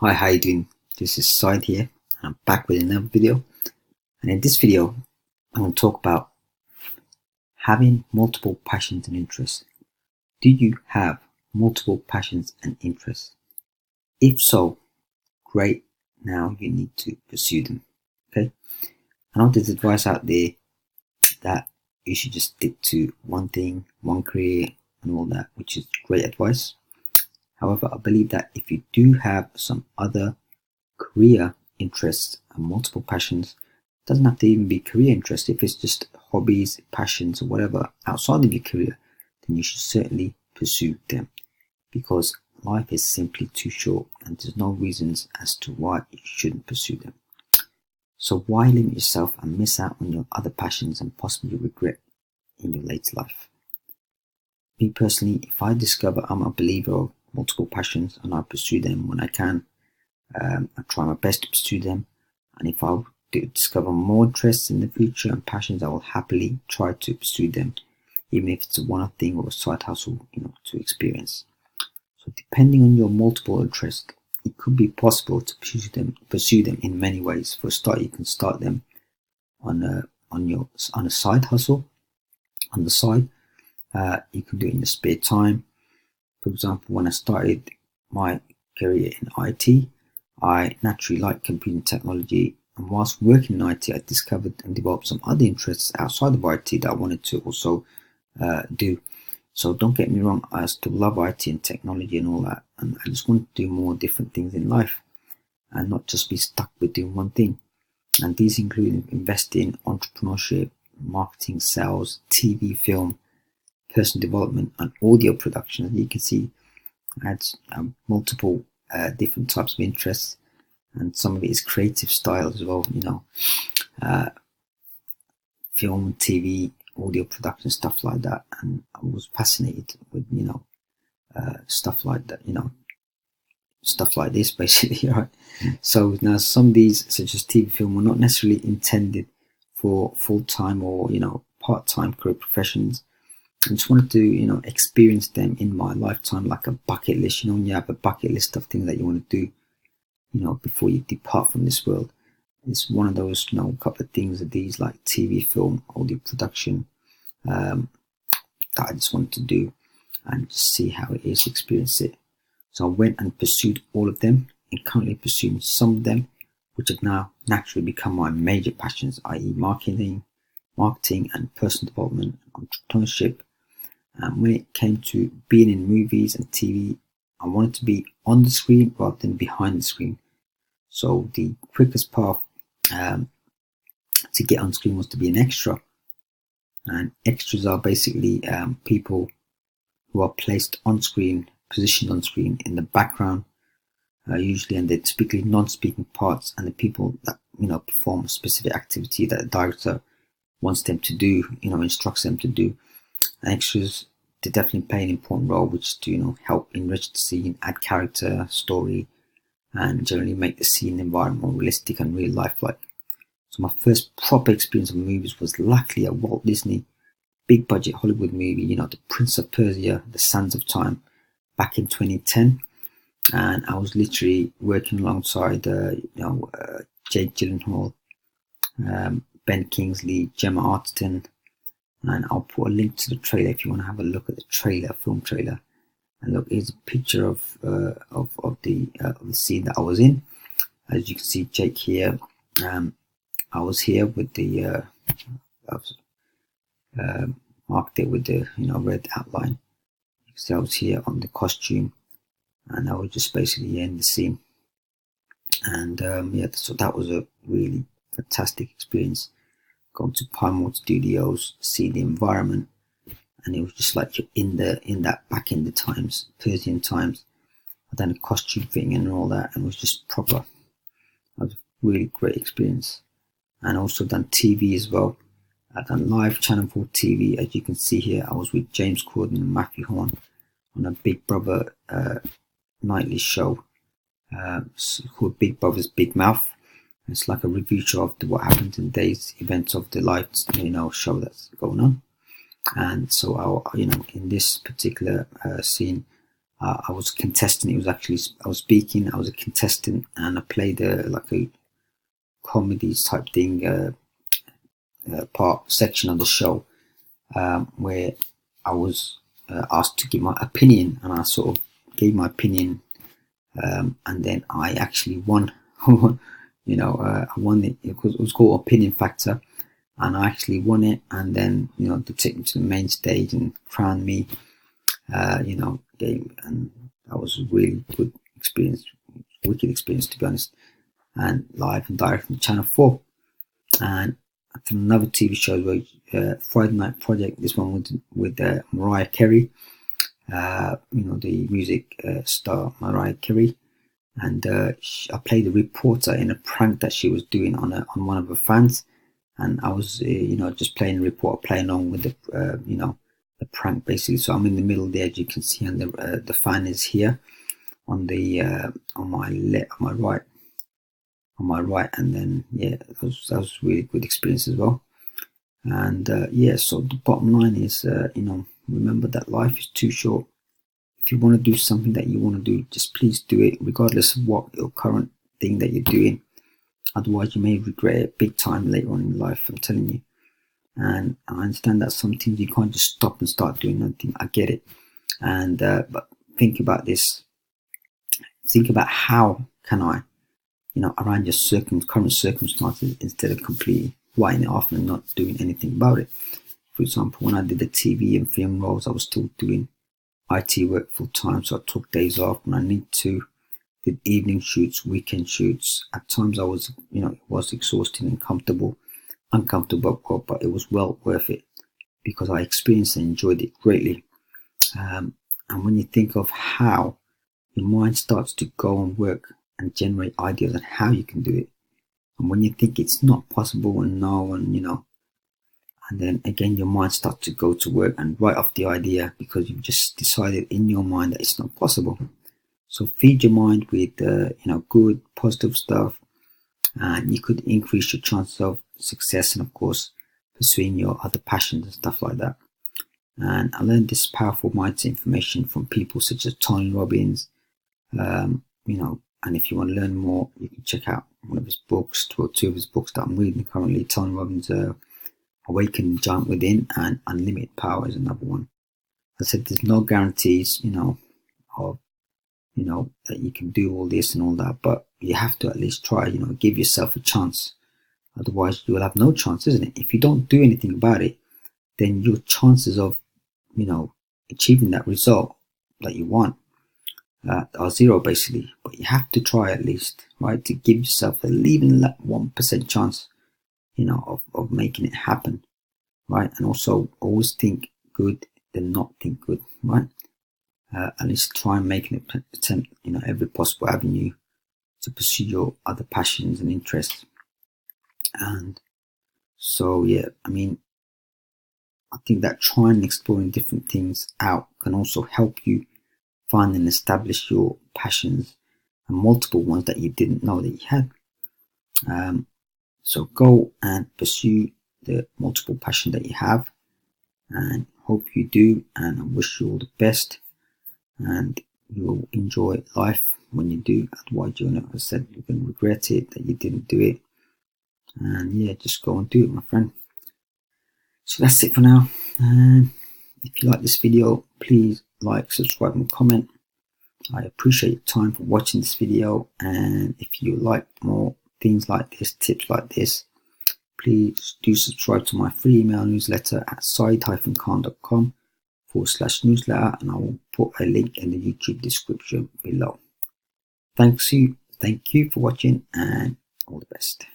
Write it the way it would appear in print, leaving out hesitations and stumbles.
Hi, how you doing? This is Syed here. I'm back with another video. And in this video, I'm going to talk about having multiple passions and interests. Do you have multiple passions and interests? If so, great. Now you need to pursue them. Okay? I know there's advice out there that you should just stick to one thing, one career, and all that, which is great advice. However, I believe that if you do have some other career interests and multiple passions, it doesn't have to even be career interest. If it's just hobbies, passions, or whatever outside of your career, then you should certainly pursue them, because life is simply too short and there's no reasons as to why you shouldn't pursue them. So why limit yourself and miss out on your other passions and possibly regret in your later life? Me personally, if I discover I'm a believer of multiple passions and I pursue them when I can, I try my best to pursue them, and if I do discover more interests in the future and passions, I will happily try to pursue them, even if it's a one-off thing or a side hustle, to experience. So depending on your multiple interests, it could be possible to pursue them in many ways. For a start, you can start them on a side hustle on the side. You can do it in your spare time. For example, when I started my career in IT, I naturally like computing technology, and whilst working in IT, I discovered and developed some other interests outside of IT that I wanted to also do. So don't get me wrong, I still love IT and technology and all that, and I just want to do more different things in life and not just be stuck with doing one thing. And these include investing, entrepreneurship, marketing, sales, TV, film, personal development, and audio production. As you can see, I had multiple different types of interests, and some of it is creative style as well, film, TV, audio production, stuff like that. And I was fascinated with stuff like that, stuff like this basically. Right? So now some of these, such as TV, film, were not necessarily intended for full-time or part-time career professions. I just wanted to experience them in my lifetime, like a bucket list. When you have a bucket list of things that you want to do before you depart from this world, it's one of those couple of things of these, like TV, film, audio production, that I just wanted to do and just see how it is, experience it. So I went and pursued all of them, and currently pursuing some of them, which have now naturally become my major passions, i.e. marketing and personal development, entrepreneurship. And when it came to being in movies and TV, I wanted to be on the screen rather than behind the screen. So the quickest path to get on screen was to be an extra. And extras are basically people who are placed on screen, positioned on screen in the background, usually, and they're typically non-speaking parts, and the people that perform a specific activity that the director wants them to do, instructs them to do. And extras, they definitely play an important role, which is to help enrich the scene, add character, story, and generally make the scene environment more realistic and real lifelike. So my first proper experience of movies was luckily a Walt Disney big budget Hollywood movie, The Prince of Persia, The Sands of Time, back in 2010. And I was literally working alongside Jake Gyllenhaal, Ben Kingsley, Gemma Arterton, and I'll put a link to the trailer if you want to have a look at the trailer, film trailer. And look, here's a picture of the scene that I was in. As you can see, Jake here. I was here with the marked it with the red outline. So I was here on the costume, and I was just basically in the scene. And so that was a really fantastic experience. Going to Pinewood Studios, see the environment, and it was just like you're in that back in the times, Persian times. I've done a costume thing and all that, and it was just proper. It was a really great experience. And also done TV as well. I've done live Channel 4 TV. As you can see here, I was with James Corden and Matthew Horn on a Big Brother nightly show called Big Brother's Big Mouth. It's like a review show of what happened in day's events of the live show that's going on. And so I in this particular scene, I was a contestant. It was actually, I was speaking, I was a contestant, and I played like a comedies type thing, section of the show, where I was asked to give my opinion, and I sort of gave my opinion, and then I actually won. I won it. It was called Opinion Factor, and I actually won it. And then they took me to the main stage and crowned me. And that was a really good experience, wicked experience to be honest. And live and direct from Channel 4. And another TV show was Friday Night Project. This one with Mariah Carey, the music star Mariah Carey, and I played a reporter in a prank that she was doing on one of her fans, and I was just playing a reporter, playing on with the prank basically. So I'm in the middle there, as you can see, and the fan is here on my right, and then that was really good experience as well. And so the bottom line is remember that life is too short. If you want to do something that you want to do, just please do it, regardless of what your current thing that you're doing. Otherwise you may regret it big time later on in life, I'm telling you. And I understand that some things you can't just stop and start doing nothing. I get it. And but think about this. Think about how can I around your current circumstances, instead of completely writing it off and not doing anything about it. For example, when I did the TV and film roles, I was still doing IT work full time, so I took days off when I need to, did evening shoots, weekend shoots. At times I was, it was exhausting and uncomfortable, but it was well worth it because I experienced and enjoyed it greatly. And when you think of how your mind starts to go and work and generate ideas on how you can do it, and when you think it's not possible and no, and then again your mind starts to go to work and write off the idea because you've just decided in your mind that it's not possible. So feed your mind with good positive stuff, and you could increase your chances of success, and of course pursuing your other passions and stuff like that. And I learned this powerful mindset information from people such as Tony Robbins, and if you want to learn more, you can check out one of his books, two of his books that I'm reading currently. Tony Robbins' Awaken the Giant Within, and Unlimited Power is another one. I said there's no guarantees, of that you can do all this and all that, but you have to at least try, give yourself a chance. Otherwise you will have no chance, isn't it? If you don't do anything about it, then your chances of achieving that result that you want are zero basically. But you have to try at least, right, to give yourself even that 1% chance of making it happen, right? And also always think good than not think good, right? At least try and make an attempt, every possible avenue to pursue your other passions and interests. And so I think that trying and exploring different things out can also help you find and establish your passions, and multiple ones that you didn't know that you had. So go and pursue the multiple passion that you have, and hope you do, and I wish you all the best, and you'll enjoy life when you do. Otherwise you're going to regret it that you didn't do it. And just go and do it, my friend. So that's it for now. And if you like this video, please like, subscribe and comment. I appreciate your time for watching this video, and if you like more things like this, tips like this, please do subscribe to my free email newsletter at saeed-khan.com/newsletter, and I will put a link in the YouTube description below. Thank you for watching, and all the best.